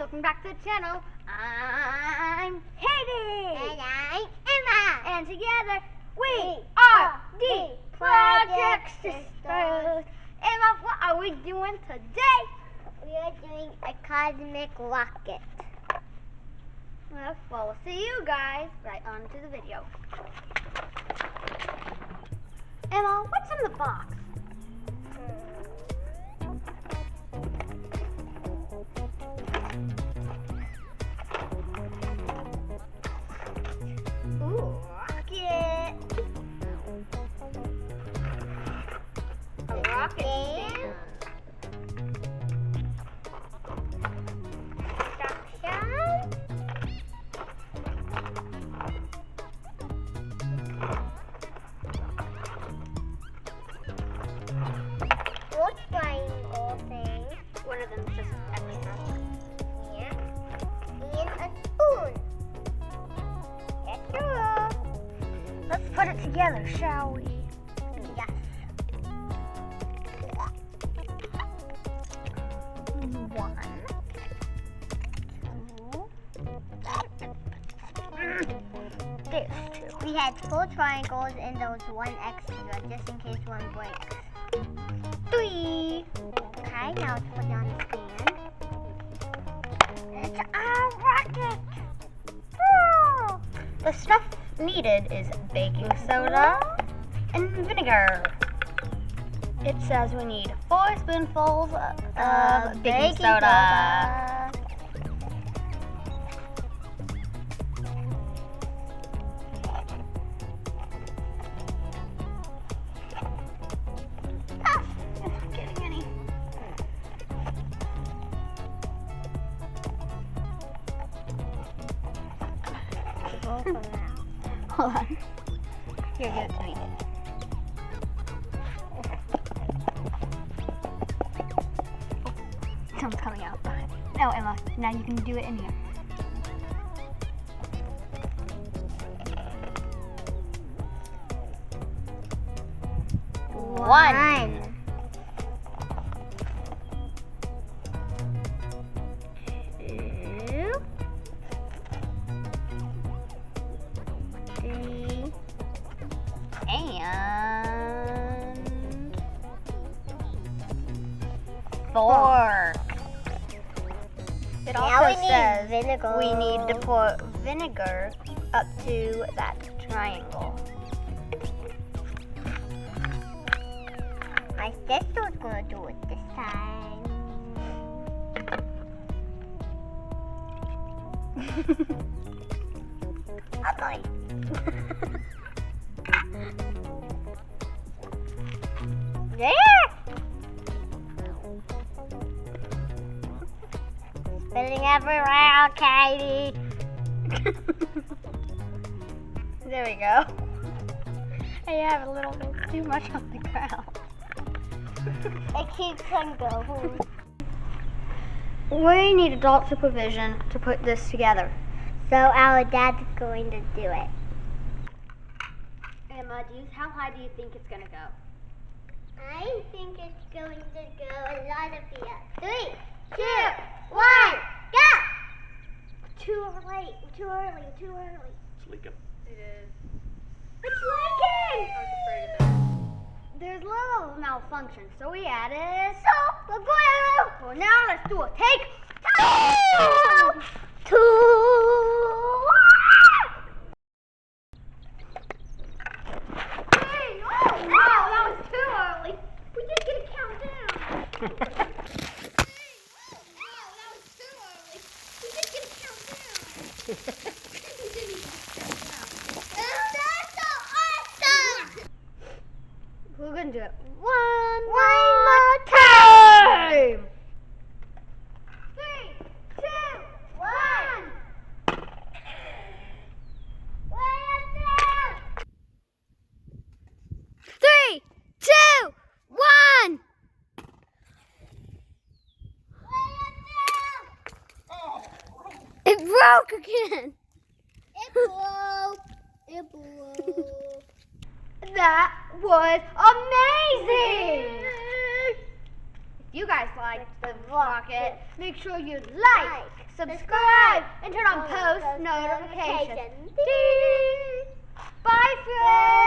welcome back to the channel. I'm Haiti. And I'm Emma. And together we are the Project Sisters. Emma, what are we doing today? We are doing a cosmic rocket. Well, we'll see you guys right on to the video. Emma, what's in the box? Ooh, rocket. A rocket stand. Instructions. Four triangle thing. One of them's just extra. Yeah. And a spoon. That's true. Let's put it together, shall we? Yes. One. Two. There's two. We had four triangles and there was one extra just in case one breaks. Three. Okay, now let's put it on the stand. It's our rocket. Oh. The stuff needed is baking soda and vinegar. It says we need 4 spoonfuls of baking soda. Ah, I'm not getting any. Hold on. Here, give it to me. Someone's coming out. Okay. No, Emma. Now you can do it in here. One. Two. 3. And 4. It Now also we need says vinegar. we need to pour vinegar up to that triangle. My sister's gonna do it this time. Ugly. There! Spinning everywhere, Katie. There we go. I have a little bit too much on the ground. It keeps on going. We need adult supervision to put this together. So our dad's going to do it. Emma, how high do you think it's gonna go? I think it's going to go a lot of here. 3, 2, 1, go! Too late, too early, too early. It's leaking. It is. It's leaking! I was afraid of that. There's a little malfunction, so we added So, we're going to Well, now let's do a take 2. 2. Hey, oh, wow, that was too early. We didn't get a countdown. We're gonna do it one more time. 3, 2, 1. Way up there! 3, 2, 1. Way up It broke again. there! It broke. It broke. That was amazing. If you guys liked the rocket, make sure you like, subscribe, and turn on post notifications. Bye, friends.